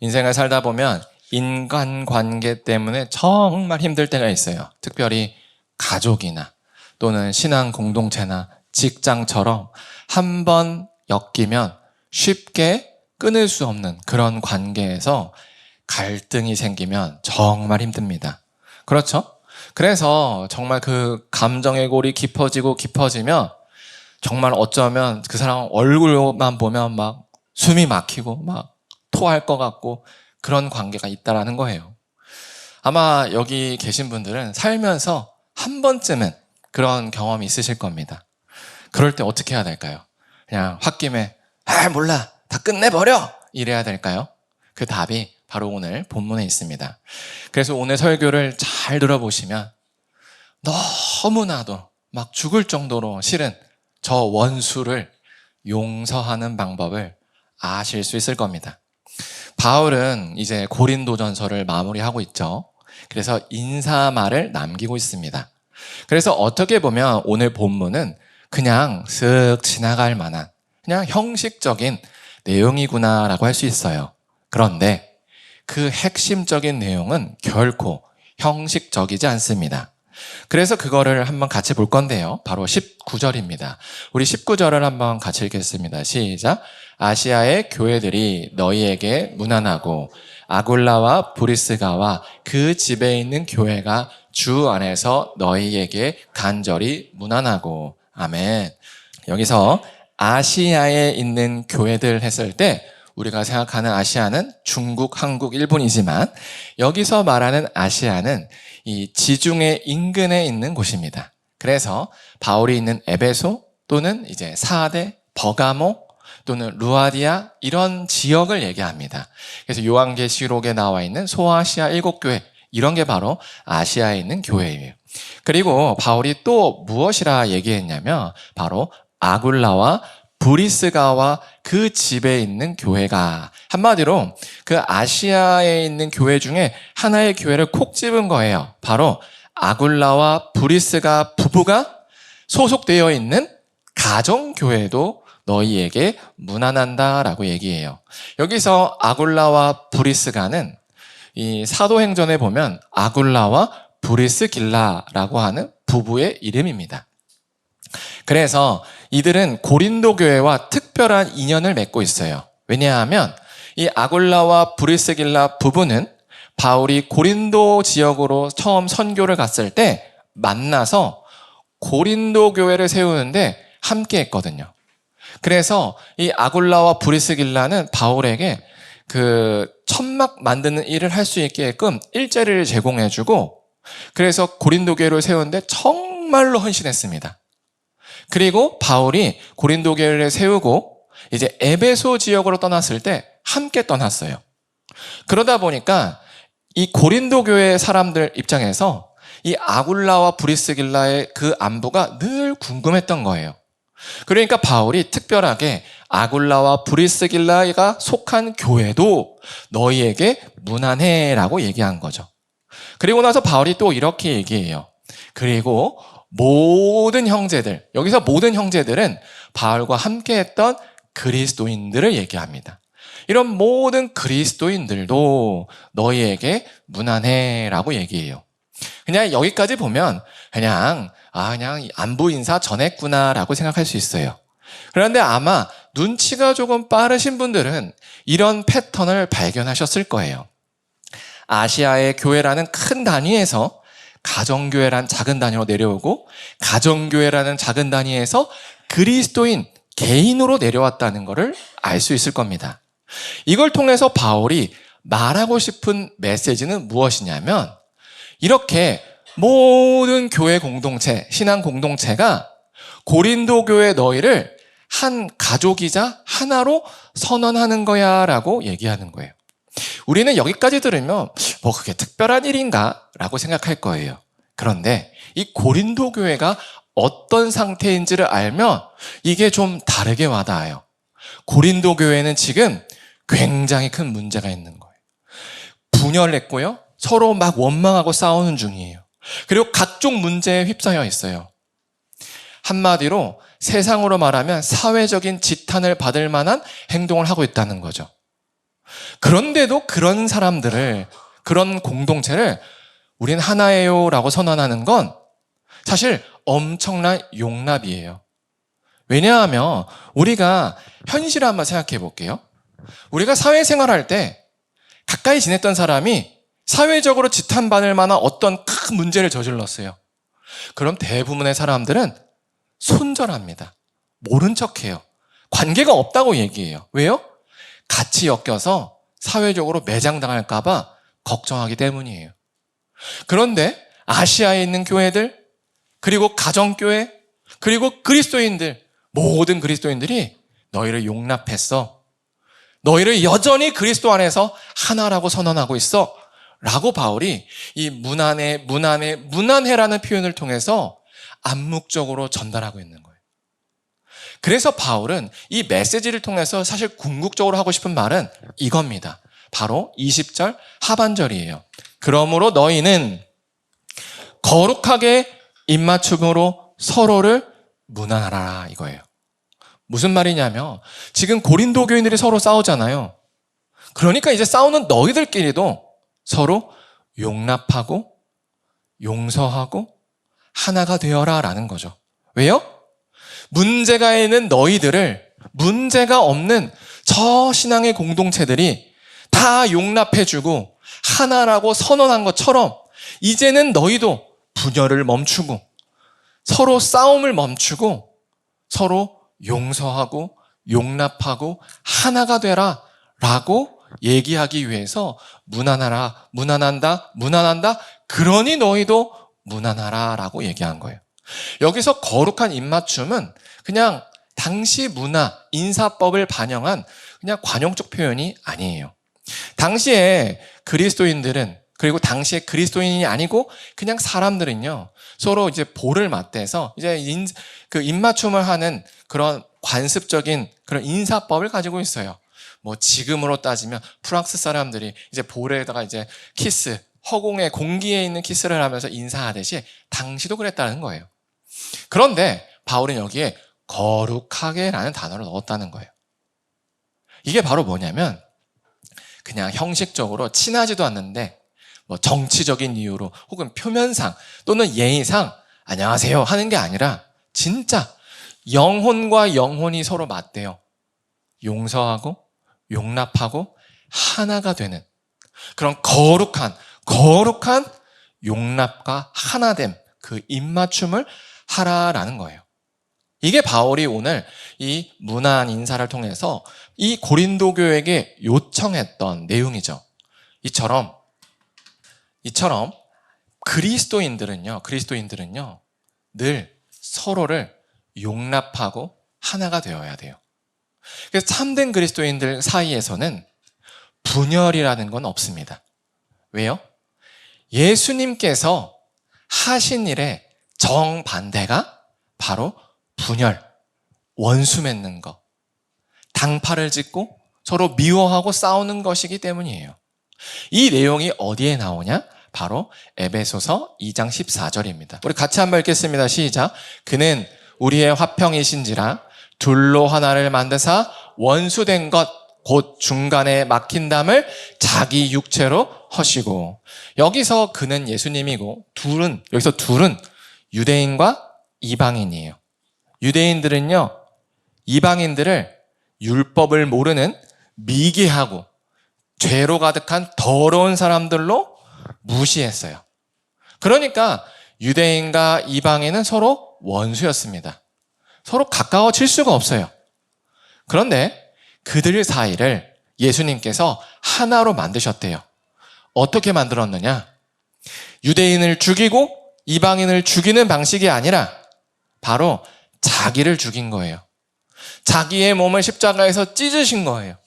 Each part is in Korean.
인생을 살다 보면 인간관계 때문에 정말 힘들 때가 있어요. 특별히 가족이나 또는 신앙 공동체나 직장처럼 한 번 엮이면 쉽게 끊을 수 없는 그런 관계에서 갈등이 생기면 정말 힘듭니다. 그렇죠? 그래서 정말 그 감정의 골이 깊어지고 깊어지면 정말 어쩌면 그 사람 얼굴만 보면 막 숨이 막히고 막 토할 것 같고 그런 관계가 있다라는 거예요. 아마 여기 계신 분들은 살면서 한 번쯤은 그런 경험이 있으실 겁니다. 그럴 때 어떻게 해야 될까요? 그냥 홧김에 몰라 다 끝내버려 이래야 될까요? 그 답이 바로 오늘 본문에 있습니다. 그래서 오늘 설교를 잘 들어보시면 너무나도 막 죽을 정도로 싫은 저 원수를 용서하는 방법을 아실 수 있을 겁니다. 바울은 이제 고린도전서를 마무리하고 있죠. 그래서 인사말을 남기고 있습니다. 그래서 어떻게 보면 오늘 본문은 그냥 쓱 지나갈 만한 그냥 형식적인 내용이구나라고 할 수 있어요. 그런데 그 핵심적인 내용은 결코 형식적이지 않습니다. 그래서 그거를 한번 같이 볼 건데요. 바로 19절입니다. 우리 19절을 한번 같이 읽겠습니다. 시작. 아시아의 교회들이 너희에게 문안하고 아굴라와 브리스가와 그 집에 있는 교회가 주 안에서 너희에게 간절히 문안하고. 아멘. 여기서 아시아에 있는 교회들 했을 때 우리가 생각하는 아시아는 중국, 한국, 일본이지만 여기서 말하는 아시아는 이 지중해 인근에 있는 곳입니다. 그래서 바울이 있는 에베소 또는 이제 사대, 버가모 또는 루아디아 이런 지역을 얘기합니다. 그래서 요한계시록에 나와 있는 소아시아 7교회 이런 게 바로 아시아에 있는 교회예요. 그리고 바울이 또 무엇이라 얘기했냐면 바로 아굴라와 브리스가와 그 집에 있는 교회가 한마디로 그 아시아에 있는 교회 중에 하나의 교회를 콕 집은 거예요. 바로 아굴라와 브리스가 부부가 소속되어 있는 가정교회도 너희에게 문안한다라고 얘기해요. 여기서 아굴라와 브리스가는 이 사도행전에 보면 아굴라와 브리스길라라고 하는 부부의 이름입니다. 그래서 이들은 고린도 교회와 특별한 인연을 맺고 있어요. 왜냐하면 이 아굴라와 브리스길라 부부는 바울이 고린도 지역으로 처음 선교를 갔을 때 만나서 고린도 교회를 세우는데 함께 했거든요. 그래서 이 아굴라와 브리스길라는 바울에게 그 천막 만드는 일을 할 수 있게끔 일자리를 제공해주고 그래서 고린도 교회를 세우는데 정말로 헌신했습니다. 그리고 바울이 고린도 교회를 세우고 이제 에베소 지역으로 떠났을 때 함께 떠났어요. 그러다 보니까 이 고린도 교회 사람들 입장에서 이 아굴라와 브리스길라의 그 안부가 늘 궁금했던 거예요. 그러니까 바울이 특별하게 아굴라와 브리스길라가 속한 교회도 너희에게 문안해라고 얘기한 거죠. 그리고 나서 바울이 또 이렇게 얘기해요. 그리고 모든 형제들, 여기서 모든 형제들은 바울과 함께했던 그리스도인들을 얘기합니다. 이런 모든 그리스도인들도 너희에게 문안해라고 얘기해요. 그냥 여기까지 보면 그냥 안부 인사 전했구나라고 생각할 수 있어요. 그런데 아마 눈치가 조금 빠르신 분들은 이런 패턴을 발견하셨을 거예요. 아시아의 교회라는 큰 단위에서 가정교회란 작은 단위로 내려오고 가정교회라는 작은 단위에서 그리스도인 개인으로 내려왔다는 것을 알 수 있을 겁니다. 이걸 통해서 바울이 말하고 싶은 메시지는 무엇이냐면 이렇게 모든 교회 공동체, 신앙 공동체가 고린도 교회 너희를 한 가족이자 하나로 선언하는 거야 라고 얘기하는 거예요. 우리는 여기까지 들으면 그게 특별한 일인가? 라고 생각할 거예요. 그런데 이 고린도 교회가 어떤 상태인지를 알면 이게 좀 다르게 와닿아요. 고린도 교회는 지금 굉장히 큰 문제가 있는 거예요. 분열했고요. 서로 막 원망하고 싸우는 중이에요. 그리고 각종 문제에 휩싸여 있어요. 한마디로 세상으로 말하면 사회적인 지탄을 받을 만한 행동을 하고 있다는 거죠. 그런데도 그런 사람들을, 그런 공동체를 우린 하나예요 라고 선언하는 건 사실 엄청난 용납이에요. 왜냐하면 우리가 현실을 한번 생각해 볼게요. 우리가 사회생활할 때 가까이 지냈던 사람이 사회적으로 지탄받을 만한 어떤 큰 문제를 저질렀어요. 그럼 대부분의 사람들은 손절합니다. 모른 척해요. 관계가 없다고 얘기해요. 왜요? 같이 엮여서 사회적으로 매장당할까 봐 걱정하기 때문이에요. 그런데 아시아에 있는 교회들, 그리고 가정교회, 그리고 그리스도인들, 모든 그리스도인들이 너희를 용납했어. 너희를 여전히 그리스도 안에서 하나라고 선언하고 있어. 라고 바울이 이 무난해라는 표현을 통해서 암묵적으로 전달하고 있는 거예요. 그래서 바울은 이 메시지를 통해서 사실 궁극적으로 하고 싶은 말은 이겁니다. 바로 20절 하반절이에요. 그러므로 너희는 거룩하게 입맞춤으로 서로를 무난하라 이거예요. 무슨 말이냐면 지금 고린도 교인들이 서로 싸우잖아요. 그러니까 이제 싸우는 너희들끼리도 서로 용납하고 용서하고 하나가 되어라 라는 거죠. 왜요? 문제가 있는 너희들을 문제가 없는 저 신앙의 공동체들이 다 용납해주고 하나라고 선언한 것처럼 이제는 너희도 분열을 멈추고 서로 싸움을 멈추고 서로 용서하고 용납하고 하나가 되라 라고 얘기하기 위해서 무난한다, 그러니 너희도 무난하라 라고 얘기한 거예요. 여기서 거룩한 입맞춤은 그냥 당시 문화, 인사법을 반영한 그냥 관용적 표현이 아니에요. 당시에 그리스도인들은, 그리고 당시에 그리스도인이 아니고 그냥 사람들은요, 서로 이제 볼을 맞대서 이제 그 입맞춤을 하는 그런 관습적인 그런 인사법을 가지고 있어요. 뭐 지금으로 따지면 프랑스 사람들이 이제 볼에다가 이제 키스, 허공에 공기에 있는 키스를 하면서 인사하듯이 당시도 그랬다는 거예요. 그런데 바울은 여기에 거룩하게라는 단어를 넣었다는 거예요. 이게 바로 뭐냐면 그냥 형식적으로 친하지도 않는데 뭐 정치적인 이유로 혹은 표면상 또는 예의상 안녕하세요 하는 게 아니라 진짜 영혼과 영혼이 서로 맞대요. 용서하고 용납하고 하나가 되는 그런 거룩한 용납과 하나됨, 그 입맞춤을 하라라는 거예요. 이게 바울이 오늘 이 문안 인사를 통해서 이 고린도 교회에게 요청했던 내용이죠. 이처럼 그리스도인들은요 늘 서로를 용납하고 하나가 되어야 돼요. 그래서 참된 그리스도인들 사이에서는 분열이라는 건 없습니다. 왜요? 예수님께서 하신 일의 정반대가 바로 분열, 원수 맺는 것, 당파를 짓고 서로 미워하고 싸우는 것이기 때문이에요. 이 내용이 어디에 나오냐? 바로 에베소서 2장 14절입니다. 우리 같이 한번 읽겠습니다. 시작. 그는 우리의 화평이신지라 둘로 하나를 만드사 원수된 것 곧 중간에 막힌 담을 자기 육체로 허시고. 여기서 그는 예수님이고 여기서 둘은 유대인과 이방인이에요. 유대인들은요 이방인들을 율법을 모르는 미개하고 죄로 가득한 더러운 사람들로 무시했어요. 그러니까 유대인과 이방인은 서로 원수였습니다. 서로 가까워질 수가 없어요. 그런데 그들 사이를 예수님께서 하나로 만드셨대요. 어떻게 만들었느냐? 유대인을 죽이고 이방인을 죽이는 방식이 아니라 바로 자기를 죽인 거예요. 자기의 몸을 십자가에서 찢으신 거예요.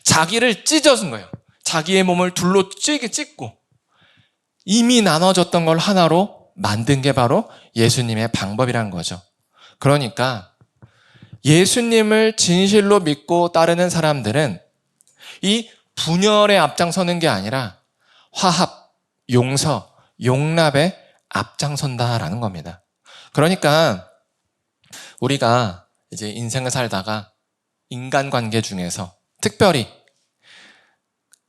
자기를 찢어진 거예요. 자기의 몸을 둘로 찢고 이미 나눠졌던 걸 하나로 만든 게 바로 예수님의 방법이란 거죠. 그러니까 예수님을 진실로 믿고 따르는 사람들은 이 분열에 앞장서는 게 아니라 화합, 용서, 용납에 앞장선다라는 겁니다. 그러니까 우리가 이제 인생을 살다가 인간관계 중에서 특별히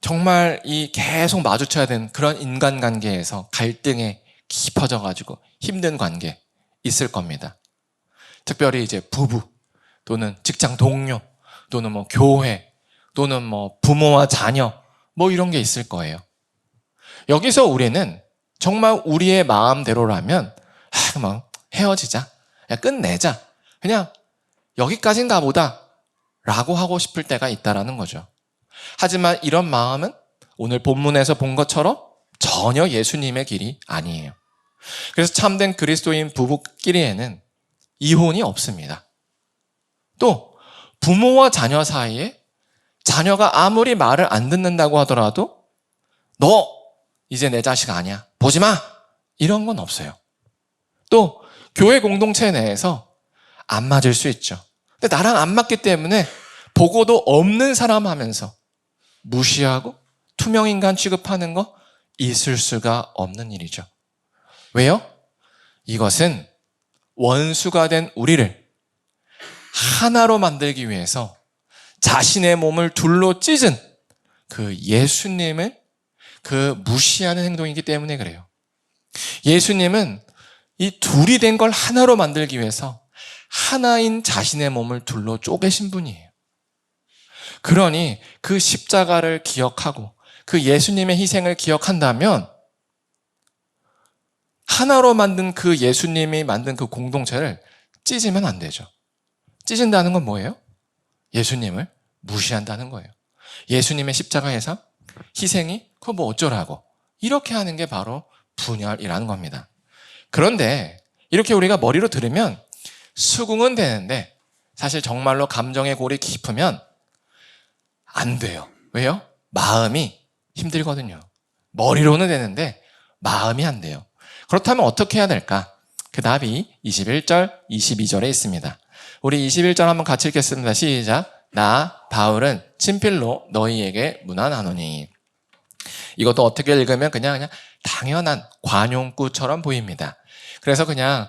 정말 이 계속 마주쳐야 되는 그런 인간관계에서 갈등에 깊어져가지고 힘든 관계 있을 겁니다. 특별히 이제 부부 또는 직장 동료 또는 뭐 교회 또는 뭐 부모와 자녀 뭐 이런 게 있을 거예요. 여기서 우리는 정말 우리의 마음대로라면 막 헤어지자, 야, 끝내자, 그냥 여기까지인가 보다 라고 하고 싶을 때가 있다라는 거죠. 하지만 이런 마음은 오늘 본문에서 본 것처럼 전혀 예수님의 길이 아니에요. 그래서 참된 그리스도인 부부끼리에는 이혼이 없습니다. 또 부모와 자녀 사이에 자녀가 아무리 말을 안 듣는다고 하더라도 너 이제 내 자식 아니야, 보지 마, 이런 건 없어요. 또 교회 공동체 내에서 안 맞을 수 있죠. 근데 나랑 안 맞기 때문에 보고도 없는 사람 하면서 무시하고 투명인간 취급하는 거 있을 수가 없는 일이죠. 왜요? 이것은 원수가 된 우리를 하나로 만들기 위해서 자신의 몸을 둘로 찢은 그 예수님을 무시하는 행동이기 때문에 그래요. 예수님은 이 둘이 된 걸 하나로 만들기 위해서 하나인 자신의 몸을 둘로 쪼개신 분이에요. 그러니 그 십자가를 기억하고 그 예수님의 희생을 기억한다면 하나로 만든 그 예수님이 만든 그 공동체를 찢으면 안 되죠. 찢은다는 건 뭐예요? 예수님을 무시한다는 거예요. 예수님의 십자가에서 희생이 그거 뭐 어쩌라고, 이렇게 하는 게 바로 분열이라는 겁니다. 그런데 이렇게 우리가 머리로 들으면 수긍은 되는데 사실 정말로 감정의 골이 깊으면 안 돼요. 왜요? 마음이 힘들거든요. 머리로는 되는데 마음이 안 돼요. 그렇다면 어떻게 해야 될까? 그 답이 21절, 22절에 있습니다. 우리 21절 한번 같이 읽겠습니다. 시작. 나 바울은 친필로 너희에게 문안하노니. 이것도 어떻게 읽으면 그냥 당연한 관용구처럼 보입니다. 그래서 그냥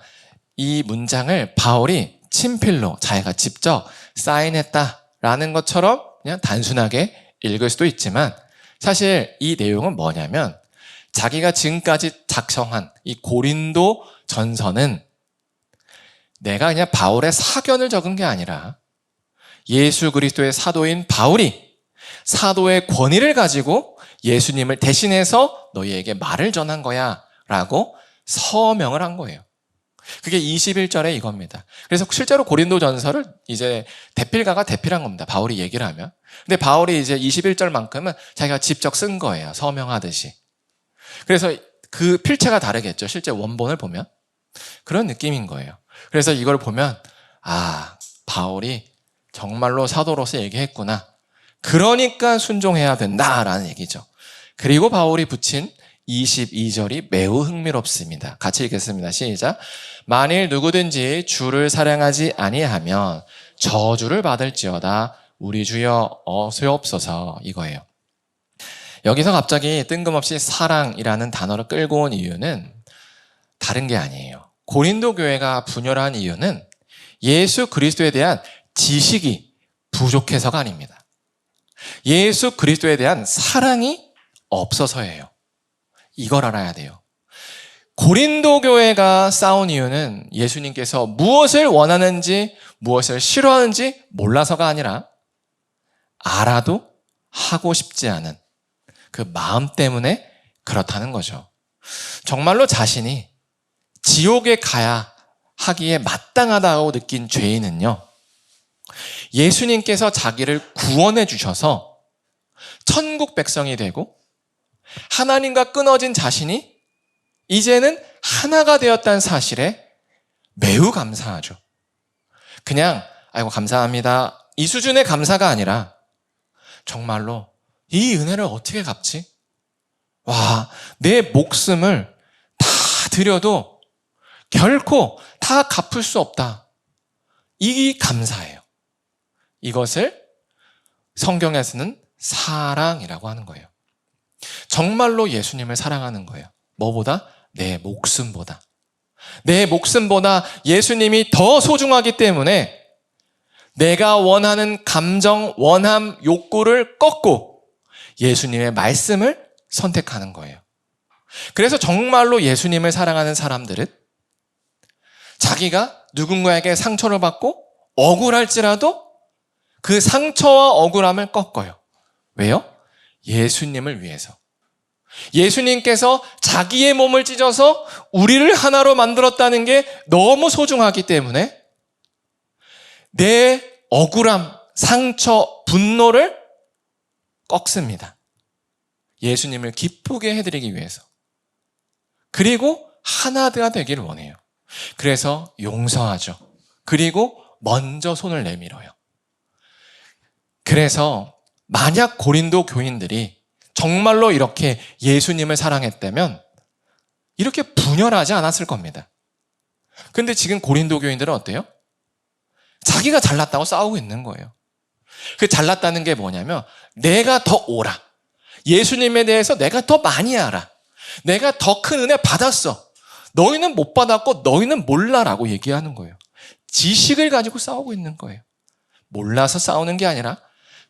이 문장을 바울이 친필로 자기가 직접 사인했다라는 것처럼 그냥 단순하게 읽을 수도 있지만 사실 이 내용은 뭐냐면 자기가 지금까지 작성한 이 고린도 전서는 내가 그냥 바울의 사견을 적은 게 아니라 예수 그리스도의 사도인 바울이 사도의 권위를 가지고 예수님을 대신해서 너희에게 말을 전한 거야 라고 서명을 한 거예요. 그게 21절에 이겁니다. 그래서 실제로 고린도 전서를 이제 대필가가 대필한 겁니다. 바울이 얘기를 하면. 근데 바울이 이제 21절만큼은 자기가 직접 쓴 거예요. 서명하듯이. 그래서 그 필체가 다르겠죠. 실제 원본을 보면. 그런 느낌인 거예요. 그래서 이걸 보면 바울이 정말로 사도로서 얘기했구나. 그러니까 순종해야 된다라는 얘기죠. 그리고 바울이 붙인 22절이 매우 흥미롭습니다. 같이 읽겠습니다. 시작. 만일 누구든지 주를 사랑하지 아니하면 저주를 받을지어다. 우리 주여 어서옵소서, 이거예요. 여기서 갑자기 뜬금없이 사랑이라는 단어를 끌고 온 이유는 다른 게 아니에요. 고린도 교회가 분열한 이유는 예수 그리스도에 대한 지식이 부족해서가 아닙니다. 예수 그리스도에 대한 사랑이 없어서예요. 이걸 알아야 돼요. 고린도 교회가 싸운 이유는 예수님께서 무엇을 원하는지 무엇을 싫어하는지 몰라서가 아니라 알아도 하고 싶지 않은 그 마음 때문에 그렇다는 거죠. 정말로 자신이 지옥에 가야 하기에 마땅하다고 느낀 죄인은요, 예수님께서 자기를 구원해 주셔서 천국 백성이 되고 하나님과 끊어진 자신이 이제는 하나가 되었다는 사실에 매우 감사하죠. 그냥 아이고 감사합니다, 이 수준의 감사가 아니라 정말로 이 은혜를 어떻게 갚지? 와, 내 목숨을 다 드려도 결코 다 갚을 수 없다. 이 감사예요. 이것을 성경에서는 사랑이라고 하는 거예요. 정말로 예수님을 사랑하는 거예요. 뭐보다? 내 목숨보다. 내 목숨보다 예수님이 더 소중하기 때문에 내가 원하는 감정, 원함, 욕구를 꺾고 예수님의 말씀을 선택하는 거예요. 그래서 정말로 예수님을 사랑하는 사람들은 자기가 누군가에게 상처를 받고 억울할지라도 그 상처와 억울함을 꺾어요. 왜요? 예수님을 위해서. 예수님께서 자기의 몸을 찢어서 우리를 하나로 만들었다는 게 너무 소중하기 때문에 내 억울함, 상처, 분노를 꺾습니다. 예수님을 기쁘게 해드리기 위해서. 그리고 하나가 되기를 원해요. 그래서 용서하죠. 그리고 먼저 손을 내밀어요. 그래서 만약 고린도 교인들이 정말로 이렇게 예수님을 사랑했다면 이렇게 분열하지 않았을 겁니다. 근데 지금 고린도 교인들은 어때요? 자기가 잘났다고 싸우고 있는 거예요. 그 잘났다는 게 뭐냐면 내가 더 옳아. 예수님에 대해서 내가 더 많이 알아. 내가 더 큰 은혜 받았어. 너희는 못 받았고 너희는 몰라라고 얘기하는 거예요. 지식을 가지고 싸우고 있는 거예요. 몰라서 싸우는 게 아니라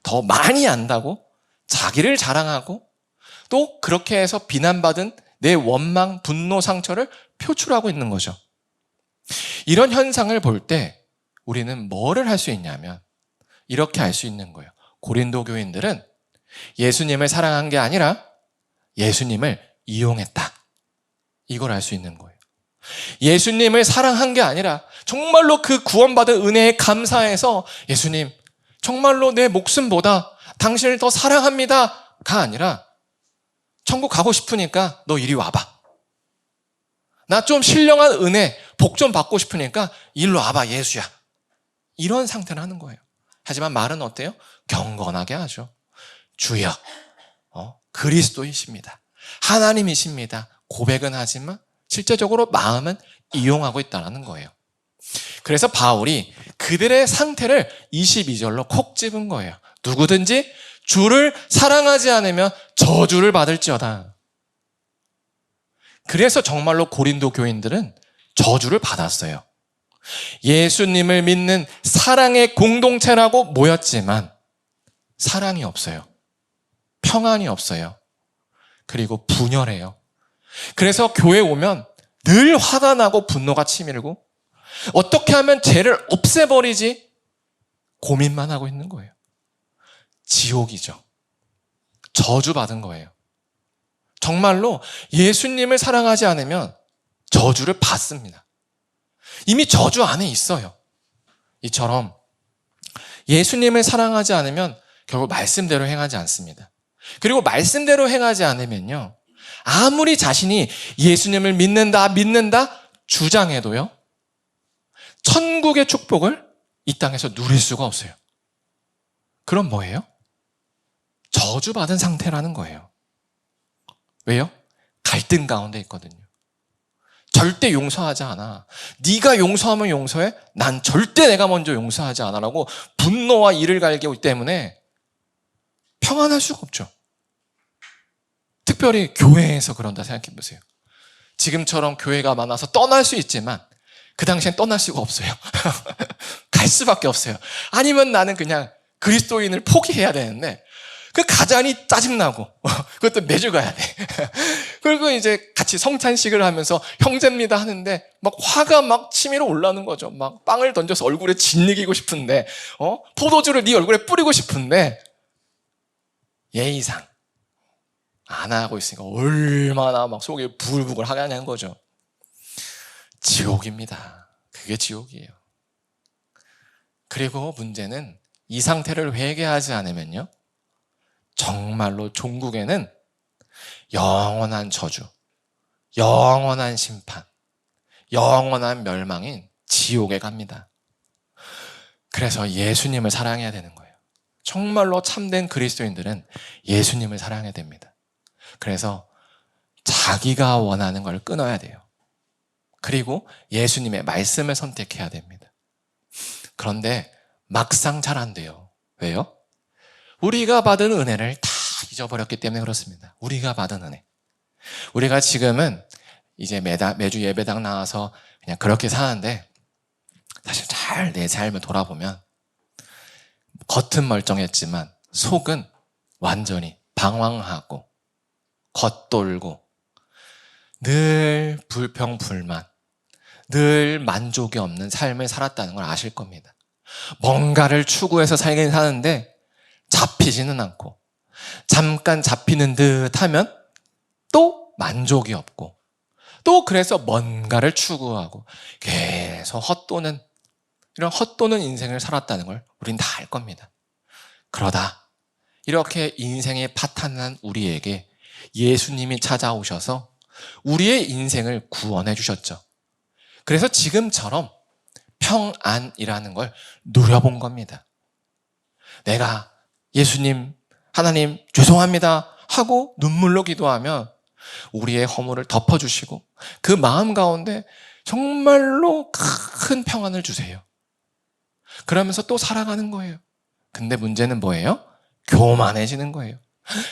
더 많이 안다고 자기를 자랑하고 또 그렇게 해서 비난받은 내 원망, 분노, 상처를 표출하고 있는 거죠. 이런 현상을 볼 때 우리는 뭐를 할 수 있냐면 이렇게 알 수 있는 거예요. 고린도 교인들은 예수님을 사랑한 게 아니라 예수님을 이용했다. 이걸 알 수 있는 거예요. 예수님을 사랑한 게 아니라 정말로 그 구원받은 은혜에 감사해서 예수님 정말로 내 목숨보다 당신을 더 사랑합니다가 아니라 천국 가고 싶으니까 너 이리 와봐. 나 좀 신령한 은혜, 복 좀 받고 싶으니까 일로 와봐 예수야. 이런 상태를 하는 거예요. 하지만 말은 어때요? 경건하게 하죠. 주여, 그리스도이십니다. 하나님이십니다. 고백은 하지만 실제적으로 마음은 이용하고 있다는 거예요. 그래서 바울이 그들의 상태를 22절로 콕 집은 거예요. 누구든지 주를 사랑하지 않으면 저주를 받을지어다. 그래서 정말로 고린도 교인들은 저주를 받았어요. 예수님을 믿는 사랑의 공동체라고 모였지만 사랑이 없어요. 평안이 없어요. 그리고 분열해요. 그래서 교회 오면 늘 화가 나고 분노가 치밀고 어떻게 하면 죄를 없애버리지 고민만 하고 있는 거예요. 지옥이죠. 저주받은 거예요. 정말로 예수님을 사랑하지 않으면 저주를 받습니다. 이미 저주 안에 있어요. 이처럼 예수님을 사랑하지 않으면 결국 말씀대로 행하지 않습니다. 그리고 말씀대로 행하지 않으면요, 아무리 자신이 예수님을 믿는다 주장해도요, 천국의 축복을 이 땅에서 누릴 수가 없어요. 그럼 뭐예요? 저주받은 상태라는 거예요. 왜요? 갈등 가운데 있거든요. 절대 용서하지 않아. 네가 용서하면 용서해? 난 절대 내가 먼저 용서하지 않아라고 분노와 이를 갈기 때문에 평안할 수가 없죠. 특별히 교회에서 그런다 생각해 보세요. 지금처럼 교회가 많아서 떠날 수 있지만 그 당시엔 떠날 수가 없어요. 갈 수밖에 없어요. 아니면 나는 그냥 그리스도인을 포기해야 되는데 그 가자니 짜증나고 그것도 매주 가야 돼. 그리고 이제 같이 성찬식을 하면서 형제입니다 하는데 막 화가 막 치밀어 올라오는 거죠. 막 빵을 던져서 얼굴에 짓이기고 싶은데 포도주를 네 얼굴에 뿌리고 싶은데 예의상 안 하고 있으니까 얼마나 막 속이 부글부글 하냐는 거죠. 지옥입니다. 그게 지옥이에요. 그리고 문제는 이 상태를 회개하지 않으면요, 정말로 종국에는 영원한 저주, 영원한 심판, 영원한 멸망인 지옥에 갑니다. 그래서 예수님을 사랑해야 되는 거예요. 정말로 참된 그리스도인들은 예수님을 사랑해야 됩니다. 그래서 자기가 원하는 걸 끊어야 돼요. 그리고 예수님의 말씀을 선택해야 됩니다. 그런데 막상 잘 안 돼요. 왜요? 우리가 받은 은혜를 다 잊어버렸기 때문에 그렇습니다. 우리가 받은 은혜. 우리가 지금은 이제 매주 예배당 나와서 그냥 그렇게 사는데 사실 잘 내 삶을 돌아보면 겉은 멀쩡했지만 속은 완전히 방황하고 겉돌고 늘 불평불만, 늘 만족이 없는 삶을 살았다는 걸 아실 겁니다. 뭔가를 추구해서 살긴 사는데 잡히지는 않고, 잠깐 잡히는 듯 하면 또 만족이 없고, 또 그래서 뭔가를 추구하고 계속 헛도는, 이런 헛도는 인생을 살았다는 걸 우린 다 알 겁니다. 그러다 이렇게 인생이 파탄난 우리에게 예수님이 찾아오셔서 우리의 인생을 구원해 주셨죠. 그래서 지금처럼 평안이라는 걸 누려본 겁니다. 내가 예수님, 하나님 죄송합니다 하고 눈물로 기도하면 우리의 허물을 덮어주시고 그 마음 가운데 정말로 큰 평안을 주세요. 그러면서 또 살아가는 거예요. 근데 문제는 뭐예요? 교만해지는 거예요.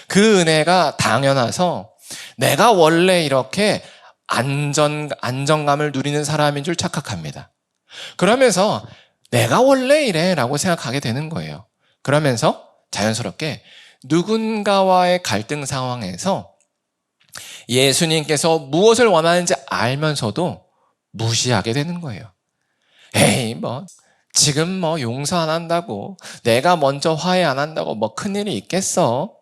그 은혜가 당연해서 내가 원래 이렇게 안정감을 누리는 사람인 줄 착각합니다. 그러면서 내가 원래 이래 라고 생각하게 되는 거예요. 그러면서 자연스럽게 누군가와의 갈등 상황에서 예수님께서 무엇을 원하는지 알면서도 무시하게 되는 거예요. 에이, 지금 용서 안 한다고, 내가 먼저 화해 안 한다고 큰일이 있겠어.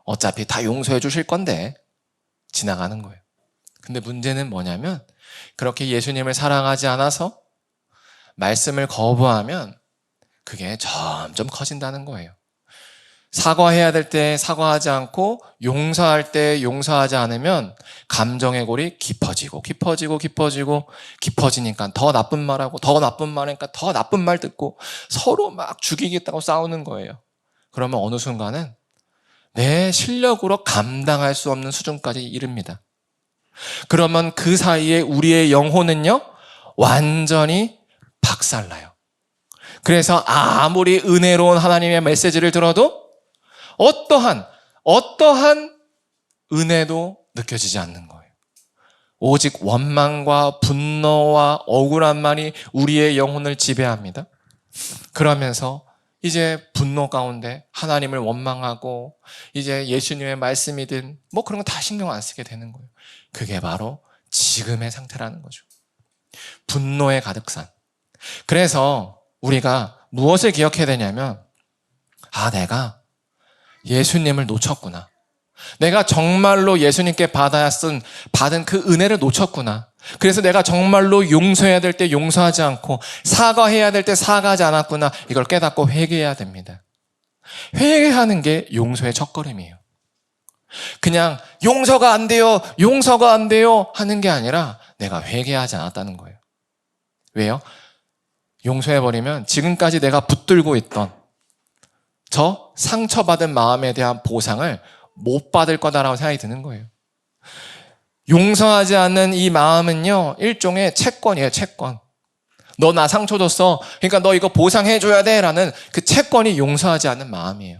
어차피 다 용서해 주실 건데. 지나가는 거예요. 근데 문제는 뭐냐면 그렇게 예수님을 사랑하지 않아서 말씀을 거부하면 그게 점점 커진다는 거예요. 사과해야 될 때 사과하지 않고 용서할 때 용서하지 않으면 감정의 골이 깊어지고 깊어지니까 더 나쁜 말하고 더 나쁜 말하니까 더 나쁜 말 듣고 서로 막 죽이겠다고 싸우는 거예요. 그러면 어느 순간은 내 실력으로 감당할 수 없는 수준까지 이릅니다. 그러면 그 사이에 우리의 영혼은요, 완전히 박살나요. 그래서 아무리 은혜로운 하나님의 메시지를 들어도 어떠한 은혜도 느껴지지 않는 거예요. 오직 원망과 분노와 억울함만이 우리의 영혼을 지배합니다. 그러면서 이제 분노 가운데 하나님을 원망하고 이제 예수님의 말씀이든 그런 거 다 신경 안 쓰게 되는 거예요. 그게 바로 지금의 상태라는 거죠. 분노의 가득산. 그래서 우리가 무엇을 기억해야 되냐면 내가 예수님을 놓쳤구나. 내가 정말로 예수님께 받은 그 은혜를 놓쳤구나. 그래서 내가 정말로 용서해야 될 때 용서하지 않고 사과해야 될 때 사과하지 않았구나. 이걸 깨닫고 회개해야 됩니다. 회개하는 게 용서의 첫걸음이에요. 그냥 용서가 안 돼요 하는 게 아니라 내가 회개하지 않았다는 거예요. 왜요? 용서해버리면 지금까지 내가 붙들고 있던 저 상처받은 마음에 대한 보상을 못 받을 거다라고 생각이 드는 거예요. 용서하지 않는 이 마음은요, 일종의 채권이에요, 채권. 너 나 상처 줬어. 그러니까 너 이거 보상해줘야 돼. 라는 그 채권이 용서하지 않는 마음이에요.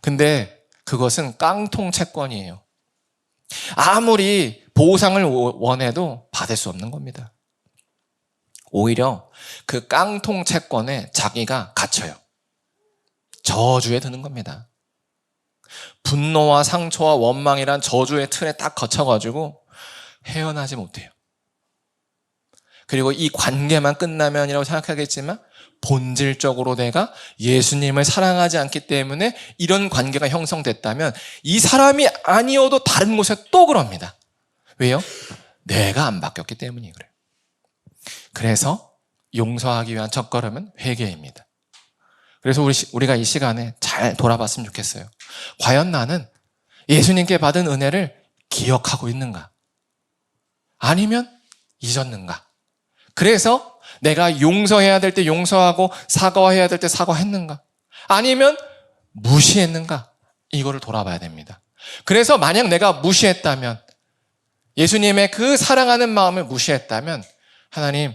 근데 그것은 깡통 채권이에요. 아무리 보상을 원해도 받을 수 없는 겁니다. 오히려 그 깡통 채권에 자기가 갇혀요. 저주에 드는 겁니다. 분노와 상처와 원망이란 저주의 틀에 딱 갇혀가지고 헤어나지 못해요. 그리고 이 관계만 끝나면이라고 생각하겠지만 본질적으로 내가 예수님을 사랑하지 않기 때문에 이런 관계가 형성됐다면 이 사람이 아니어도 다른 곳에 또 그럽니다. 왜요? 내가 안 바뀌었기 때문이 그래요. 그래서 용서하기 위한 첫걸음은 회개입니다. 그래서 우리가 이 시간에 잘 돌아봤으면 좋겠어요. 과연 나는 예수님께 받은 은혜를 기억하고 있는가? 아니면 잊었는가? 그래서 내가 용서해야 될 때 용서하고 사과해야 될 때 사과했는가? 아니면 무시했는가? 이거를 돌아봐야 됩니다. 그래서 만약 내가 무시했다면, 예수님의 그 사랑하는 마음을 무시했다면, 하나님,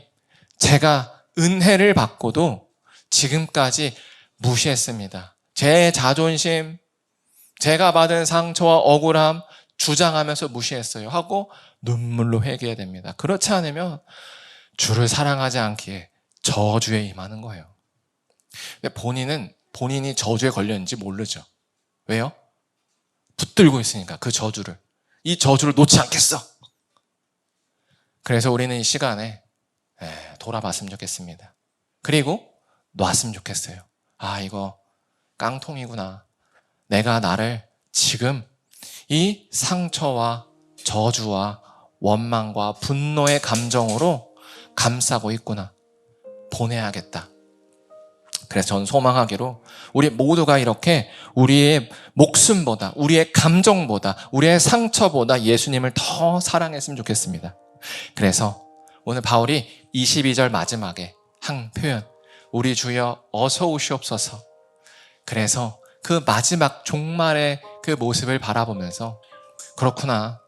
제가 은혜를 받고도 지금까지 무시했습니다. 제 자존심, 제가 받은 상처와 억울함 주장하면서 무시했어요 하고 눈물로 회개해야 됩니다. 그렇지 않으면 주를 사랑하지 않기에 저주에 임하는 거예요. 근데 본인이 저주에 걸렸는지 모르죠. 왜요? 붙들고 있으니까 그 저주를. 이 저주를 놓지 않겠어. 그래서 우리는 이 시간에 돌아봤으면 좋겠습니다. 그리고 놨으면 좋겠어요. 아, 이거 깡통이구나. 내가 나를 지금 이 상처와 저주와 원망과 분노의 감정으로 감싸고 있구나. 보내야겠다. 그래서 저는 소망하기로 우리 모두가 이렇게 우리의 목숨보다, 우리의 감정보다, 우리의 상처보다 예수님을 더 사랑했으면 좋겠습니다. 그래서 오늘 바울이 22절 마지막에 한 표현, 우리 주여 어서 오시옵소서. 그래서 그 마지막 종말의 그 모습을 바라보면서 그렇구나.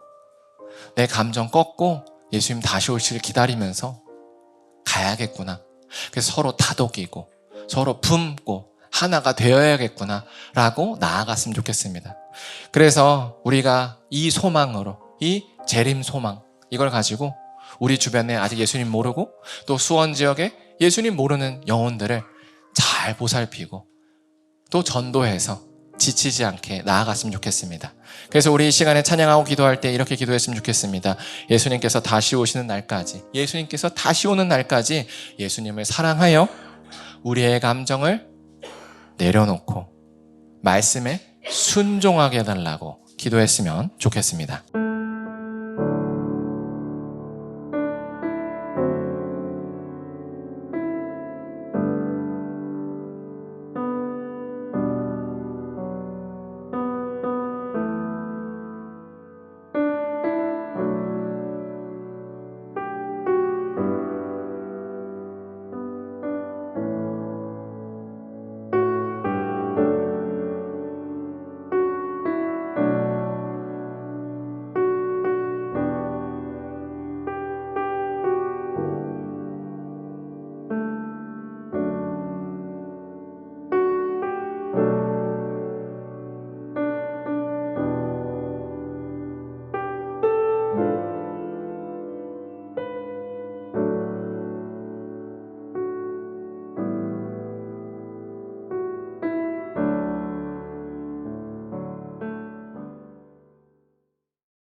내 감정 꺾고 예수님 다시 오시길 기다리면서 가야겠구나. 그래서 서로 다독이고 서로 품고 하나가 되어야겠구나 라고 나아갔으면 좋겠습니다. 그래서 우리가 이 소망으로, 이 재림 소망, 이걸 가지고 우리 주변에 아직 예수님 모르고 또 수원 지역에 예수님 모르는 영혼들을 잘 보살피고 또 전도해서 지치지 않게 나아갔으면 좋겠습니다. 그래서 우리 이 시간에 찬양하고 기도할 때 이렇게 기도했으면 좋겠습니다. 예수님께서 다시 오시는 날까지, 예수님께서 다시 오는 날까지 예수님을 사랑하여 우리의 감정을 내려놓고 말씀에 순종하게 해달라고 기도했으면 좋겠습니다.